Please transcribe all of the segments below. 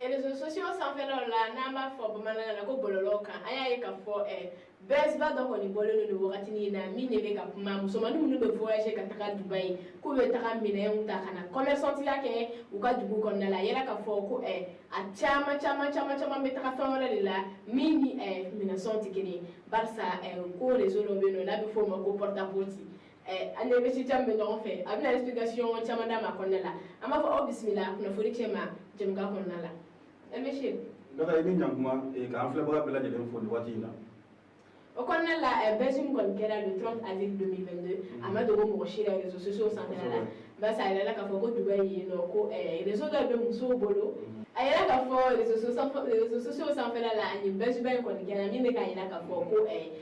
Et les sociaux sans faire là, n'a pas fort pour m'amener la coupe de l'ocan. Aïe, qu'à fort, baisse va dans le bol de Nouratini, mine avec un mam, so manu nous voyager qu'à Dubaï, couvertera mine ou takana. Commerçant là ou qu'à du bouc on a la yella qu'à fort, à chama, mettra fin là, mini, mina santikini, barça, cours les olobino, là, before mon comporte à porti. Un investisseur me l'ont fait. Avec l'explication, chamada ma connala. Ama fa bismillah, kuna furi chema, jemga connala. Monsieur. Gata ibi nyanguma et quand fleur bras bela de l'info de Watina. Au connala, Besum Konkera le 30 avril 2022, Amadou Moshi, les réseaux sociaux sans là. Basa elle a qu'à faire Dubaï, no réseaux de Mousso Bolo. Ayala qu'à faire les réseaux sociaux sans faire là, ni Besum Konkera, ni ne qu'à qu'à faire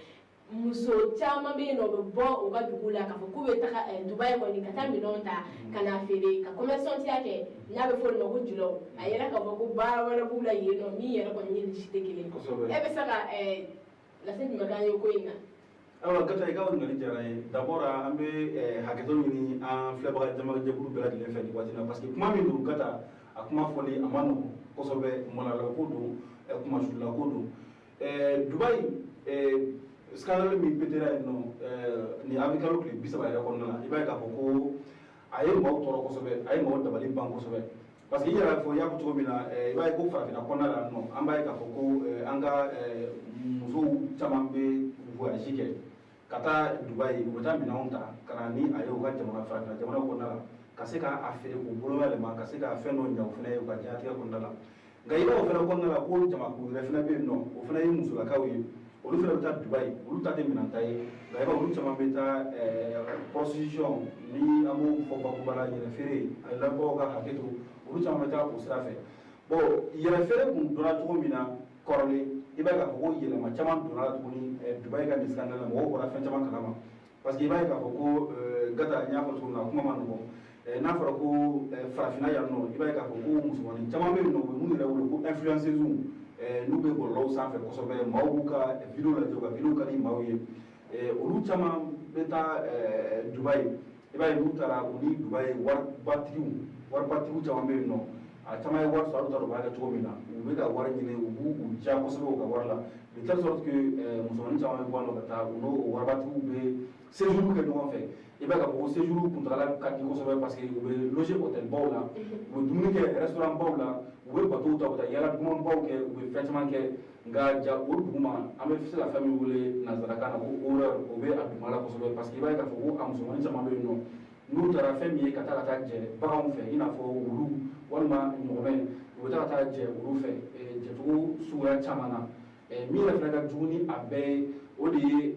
muso chama be no bo o ga dugula ka ko be taka Dubai ko ni kata minonta kana fere ka commerçant yake nyabe fo no gujulo ayera ka ko ba wala bula yeno mi yera ko ni shitekele e be saka la sente magayo ko inga awa gata ga won ngali jara d'abord ambe haketo ni en flebra jama je buru bela de fe di watina parce que kuma mi do gata akuma foli amano ko sobe mona la ko do kuma shula ko do Dubai scandale mi petera no ni abikalo kle bisaba ya ko na iba ka ko aye mo toro ko sobe aye mo dabali banko sobe parce que yara fo ya ko to mina iba ko fa na ko na no amba ka ko anga muso chamambe voyage ke kata Dubai ko ta mina onta kana ni aye ko jamana fa na jamana ko na ka se ka afere ko bolo wala ma ka se ka feno nyaw fene ko jati ko na ga iba ko fena ko na ko jama ko refena be no o fena yi muso la kawi olu fana bɛ taa Dubaï olu ta tɛ minanta ye nka i b'a olu caman bɛ taa prostitution ni an b'o fɔ bakubala yɛrɛfeere a lamɛnbagaw ka hakɛ to olu caman bɛ taa o sira fɛ bon yɛrɛfeere kun donna cogo min na kɔrɔlen i b'a ye k'a fɔ ko yɛlɛma caman donna la tuguni Dubaï ka nin scandale la mɔgɔw bɔra fɛn caman kalama parce que i b'a ye k'a fɔ ko gata n y'a fɔ cogo min na kuma ma nɔgɔn n'a fɔra ko farafinna yan nɔ i b'a ye k'a fɔ ko musomanin caman bɛ yen nɔ u bɛ minnu yɛrɛ wele ko influenceuse n'u bɛ bɔlɔlɔw sanfɛ kosɛbɛ maaw b'u ka vidéo lajɛ u ka vidéo ka di maaw ye olu caman bɛ taa Dubaï i b'a ye n'u taara u ni Dubaï waribatigiw caman bɛ yen nɔ a caman ye wari sɔrɔ olu t'a dɔn u b'a kɛ cogo min na u bɛ ka wari ɲini u b'u ja kosɛbɛ u ka wari la de telle sorte que musomanin caman bɛ bɔ nɔ ka taa u n'o waribatigiw bɛ séjour kɛ ɲɔgɔn fɛ i b'a ye k'a fɔ ko séjour kuntagala ka di kosɛbɛ parce que u bɛ loger hôtel baw la u bɛ dumuni kɛ restaurant baw la u bɛ bateau ta u bɛ taa yala duman baw kɛ u bɛ fɛn caman kɛ nka ja o duguma an bɛ se ka fɛn min wele nanzarakan na ko horaire o bɛ a duguma la kosɛbɛ parce que i b'a ye k'a fɔ ko a musomanin caman bɛ yen nɔ n'u taara fɛn min ye ka taa jɛ baganw fɛ i n'a fɔ wulu walima ɲɔgɔmɛ u bɛ taa ka taa jɛ olu fɛ jɛcogo suguya caman na min yɛrɛ fana ka jugu ni a bɛɛ ye o de ye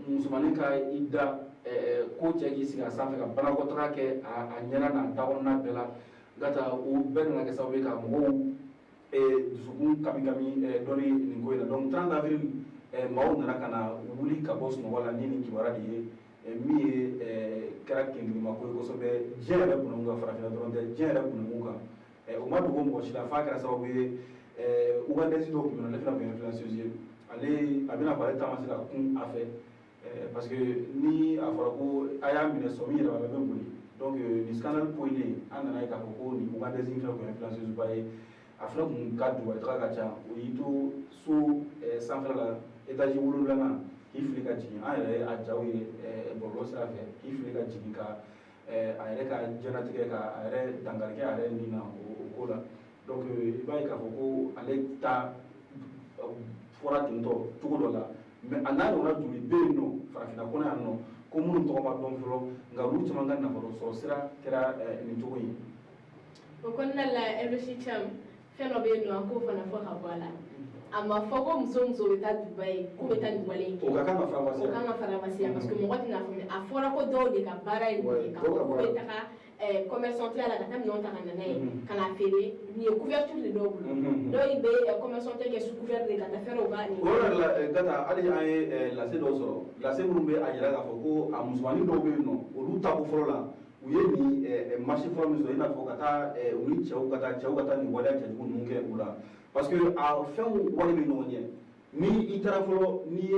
musomanin ka i da ko cɛ k'i sigi a sanfɛ ka banakɔtaga kɛ a ɲɛna n'a da kɔnɔna bɛɛ la gata o bɛɛ nana kɛ sababu ye ka mɔgɔw dusukun kami dɔnni nin ko in na donc 30 avril maaw nana ka na wuli ka bɔ sunɔgɔ la ni nin kibaruya de ye min ye kɛra kinkirimako ye kosɛbɛ diɲɛ yɛrɛ kunnun kan farafinna dɔrɔn tɛ diɲɛ yɛrɛ kunnun kan o ma dogo mɔgɔ si la f'a kɛra sababu ye ugandɛsi dɔw tun bɛ na ne fana tun ye influenceuse ye ale a bɛna fɔ ale taama se ka kun a fɛ parce que ni a fɔra ko a y'a minɛ sɔmi yɛrɛ bɛ boli donc nin scandale poyilen an nana ye k'a fɔ ko nin ugandɛsi fana tun ye influenceuse ba ye a fana tun ka Dubaï taga ka ca o y'i to so sanfɛla la étage 7 k'i fili ka jigin an yɛrɛ a jaw ye bɔlɔlɔ sira fɛ k'i fili ka jigin ka a yɛrɛ ka diɲɛnatigɛ ka a yɛrɛ dankari kɛ a yɛrɛ nin na o ko la donc i b'a ye k'a fɔ ko ale ta fɔra ten tɔ cogo dɔ la mais a n'a ɲɔgɔnna joli bɛ yen nɔ farafinna kɔnɔ yan nɔ ko minnu tɔgɔ ma dɔn fɔlɔ nka olu caman ka nafolo sɔrɔ sira kɛra nin cogo in ye. o kɔnɔna la RBC Cham fɛn dɔ bɛ yen nɔ an k'o fana fɔ ka bɔ a la a ma fɔ ko muso bɛ taa Dubaï k'u bɛ taa nin wale in kɛ o ka kan ka faramasiya o kan ka faramasiya parce que mɔgɔ tɛna faamuya a fɔra ko dɔw de ka baara ye nin ye k'a fɔ k'u bɛ taga commerçant la ka taa minɛnw ta ka na n'a ye ka na feere nin ye couverture de dɔw bolo dɔw bɛ commerçant kɛ sous couvert de ka taa fɛrɛw ka nin. o yɔrɔ la gata hali an ye lase dɔw sɔrɔ lase minnu bɛ a yira k'a fɔ ko a musomanin dɔw bɛ yen nɔ olu ta ko fɔlɔ la u ye nin marché fɔlɔ min sɔrɔ i n'a fɔ ka taa u ni cɛw ka taa nin waleya cɛjugu ninnu kɛ u la parce que a fɛnw wari bɛ ɲɔgɔn ɲɛ ni i taara fɔlɔ ni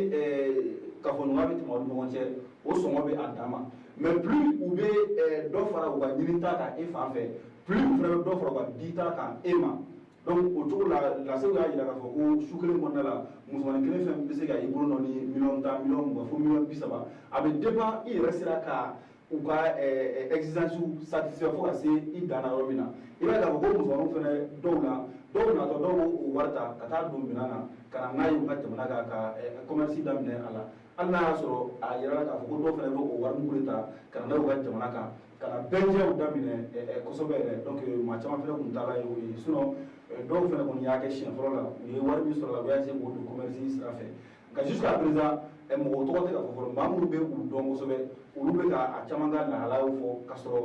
kafoɲɔgɔnya bɛ tɛmɛ aw ni ɲɔgɔn cɛ o sɔngɔ bɛ a dan ma mais plus u bɛ dɔ fara u ka ɲinita kan e fan fɛ plus u fana bɛ dɔ fara u ka dita kan e ma donc o cogo la se y'a jira k'a fɔ ko su kelen kɔnɔna la musomanin kelen fɛn bɛ se ka i bolo nɔ ni miliyɔn 10 miliyɔn 20 fo miliyɔn 30 a bɛ dépend i yɛrɛ sera ka u ka exigence satisfait fo ka se i dan na yɔrɔ min na i b'a ye k'a fɔ ko musomaninw fɛnɛ dɔw natɔ dɔw b'o wari ta ka taa don minɛn na ka na n'a ye u ka jamana kan ka commerce daminɛ a la hali n'a y'a sɔrɔ a yɛrɛ la k'a fɔ ko dɔw fɛnɛ bɛ o wari mugu de ta ka na n'a ye u ka jamana kan ka na bɛnjɛw daminɛ kosɛbɛ yɛrɛ donc maa caman fɛnɛ kun t'a la ye o ye sinon dɔw fɛnɛ kɔni y'a kɛ siɲɛ fɔlɔ la u ye wari min sɔrɔ la u y'a essayer k'o don commerce sira fɛ nka jusqu'à présent mɔgɔ tɔgɔ tɛ ka fɔ fɔlɔ maa minnu bɛ u dɔn kosɛbɛ olu bɛ ka a caman ka lahalaw fɔ k'a sɔrɔ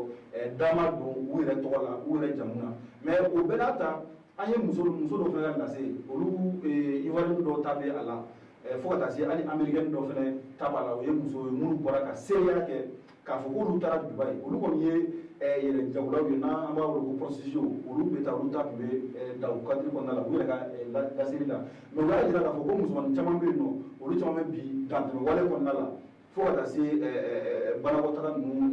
dama don u yɛrɛ tɔgɔ la u yɛrɛ jamu na mais o bɛɛ n'a ta an ye muso dɔw fɛnɛ ka lase olu ivoirien dɔw ta bɛ a la fo ka taa se hali américaine dɔw fɛnɛ ta b'a la o ye muso ye minnu bɔra ka seereya kɛ k'a fɔ k'olu taara Dubaï olu kɔni ye yɛrɛ jagolaw ye n'an b'a wele ko prostitution olu bɛ taa olu ta tun bɛ da u cadre kɔnɔna la u yɛrɛ ka laseli la mais u y'a jira k'a fɔ ko musomanin caman bɛ yen nɔ olu caman bɛ bi dantɛmɛwale kɔnɔna la fo ka taa se banakɔtaga ninnu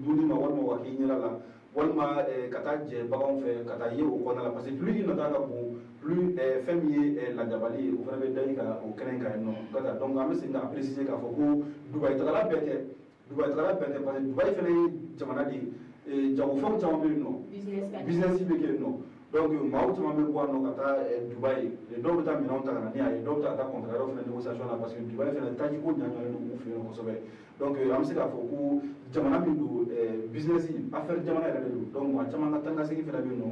dunni ma walima wa k'i ɲɛda la walima ka taa jɛ baganw fɛ ka taa ye o kɔnɔna la parce que plus i nata ka bon plus fɛn min ye lajabali ye o fana bɛ da i ka o kɛnɛ kan yen nɔ donc an bɛ segin k'a préciser k'a fɔ ko Dubaï tagala bɛɛ tɛ parce que Dubaï fɛnɛ ye jamana de ye jagofɛnw caman bɛ yen nɔ business bɛ kɛ yen nɔ donc maaw caman bɛ bɔ yan nɔ ka taa Dubaï dɔw bɛ taa minɛnw ta ka na ni a ye dɔw bɛ taa contrat wɛrɛw fɛnɛ négociation na parce que Dubaï fɛnɛ tajiko ɲaɲalen don u fɛ yen kosɛbɛ donc an bɛ se k'a fɔ ko jamana min don business affaire jamana yɛrɛ de don donc maa caman ka taa ka segin fɛnɛ bɛ yen nɔ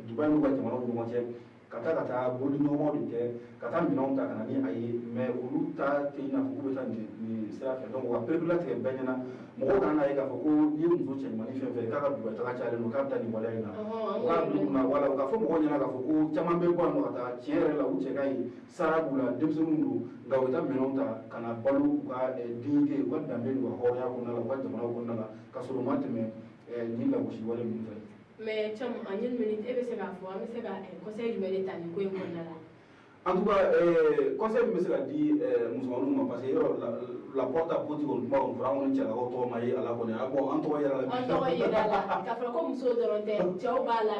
Dubaï n'u ka jamanaw ni ɲɔgɔn cɛ ka taa boli ɲɔgɔnw de kɛ ka taa minɛnw ta ka na ni a ye mais olu ta tɛ i n'a fɔ k'u bɛ taa nin sira fɛ donc u ka pereperelatigɛ bɛɛ ɲɛna mɔgɔw kana n'a ye k'a fɔ ko n'i ye muso cɛɲumanin fɛn fɛn k'a ka Dubaï taga cayalen don k'a bɛ taa nin waleya in na u k'a bila u kunna wala u ka fɔ mɔgɔw ɲɛna k'a fɔ ko caman bɛ bɔ yan nɔ ka taa tiɲɛ yɛrɛ la u cɛ ka ɲi sara b'u la denmisɛnninw don nka u bɛ taa minɛnw ta ka na balo u ka dignité u ka danbe n'u ka hɔrɔnya kɔnɔna la u ka jamanaw kɔnɔna la k'a sɔrɔ u ma tɛmɛ nin lagosi wale ninnu fɛ. mais Thiam en une minute e bɛ se k'a fɔ an bɛ se ka conseil jumɛn de ta nin ko in kɔnɔna la. en tout cas conseil min bɛ se ka di musomaninw ma parce que yɔrɔ la porte à porte kɔni kuma kɔni fɔra an kɔni cɛlakaw tɔgɔ ma ye a la kɔni bon an tɔgɔ yɛrɛ la. an tɔgɔ yɛrɛ la k'a fɔ ko muso dɔrɔn tɛ cɛw b'a la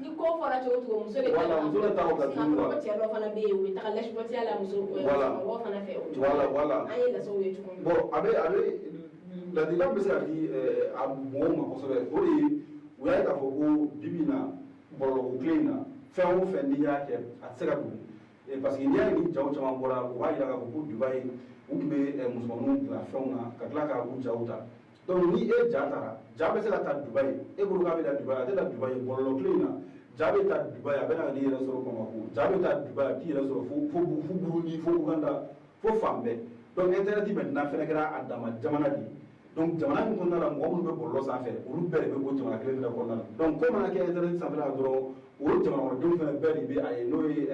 ni ko fɔra cogo o cogo muso de ta muso de ta o ka jugu quoi. cɛ dɔ fana bɛ yen u bɛ taga lɛsipɔtiya la muso mɔgɔw fana fɛ o cogo la an ye lasew ye cogo min. bon a bɛ ladilikan bɛ se ka di a mɔgɔw ma kosɛbɛ o de ye u y'a ye k'a fɔ ko bibi in na bɔlɔlɔ tile in na fɛn o fɛn n'i y'a kɛ a tɛ se ka don parce que n'i y'a ye ni jaw caman bɔra u b'a yira k'a fɔ ko Dubaï u tun bɛ musomaninw bila fɛnw na ka tila k'a u jaw ta donc ni e ja taara ja bɛ se ka taa Dubaï e bolo k'a bɛ taa Dubaï a tɛ taa Dubaï bɔlɔlɔ tile in na ja bɛ taa Dubaï a bɛ na n'i yɛrɛ sɔrɔ Bamako ja bɛ taa Dubaï a t'i yɛrɛ sɔrɔ fo Burundi fo Uganda fo fan bɛɛ donc internet maintenant fɛnɛ kɛra a dama jamana de ye donc jamana min kɔnɔna la mɔgɔ minnu bɛ bɔlɔlɔ sanfɛ olu bɛɛ de bɛ bɔ jamana kelen fɛnɛ kɔnɔna la donc ko mana kɛ internet sanfɛla la dɔrɔn o jamana kɔnɔdenw fɛnɛ bɛɛ de bɛ a ye n'o ye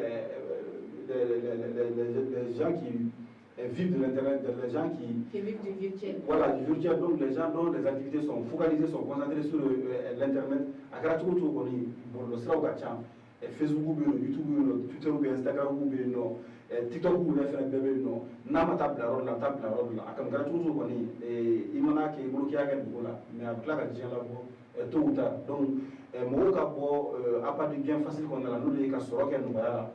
les gens qui vivent de l'internet, les gens qui vivent du virtuel. Voilà, du virtuel. Donc les gens dont les activités sont focalisées, sont concentrées sur l'internet. À grâce au tout koni, bon le sera au kachan, Facebook ou YouTube ou Twitter ou Instagram ou TikTok ou les frères bébé non. Nama table la rola, table la rola. À comme grâce au tout koni, imana qui est bloqué à quel niveau là, mais à cela que j'ai là tôt ou tard. Donc moi ka bo à part du gain facile qu'on a là, nous les cas sur auquel nous voilà.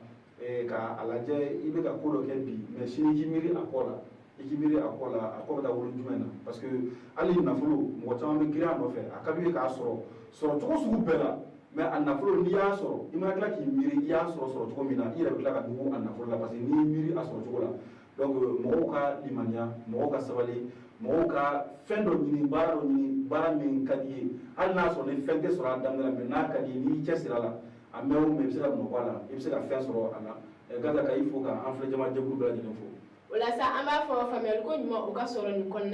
Ka a lajɛ i bɛ ka ko dɔ kɛ bi mais sini i k'i miiri a kɔ la a kɔ bɛ taa wolo jumɛn na parce que hali nafolo mɔgɔ caman bɛ girin a nɔfɛ a ka d'u ye k'a sɔrɔ cogo sugu bɛɛ la mais a nafolo n'i y'a sɔrɔ i ma tila k'i miiri i y'a sɔrɔ cogo min na i yɛrɛ bɛ tila ka dugu a nafolo la parce que n'i y'i miiri a sɔrɔ cogo la donc mɔgɔw ka limaniya mɔgɔw ka sabali mɔgɔw ka fɛn dɔ ɲini baara min ka di ye hali n'a sɔrɔ ni fɛn tɛ sɔrɔ a daminɛ la mais n'a ka di ye n'i cɛ sira la a mɛn o mɛn i bɛ se ka nɔ bɔ a la i bɛ se ka fɛn sɔrɔ a la Gaza ka i fo ka an filɛ jama jɛkulu bɛɛ lajɛlen fo. O la sa an b'a fɔ faamuyali ko ɲuman o ka sɔrɔ nin kɔnɔna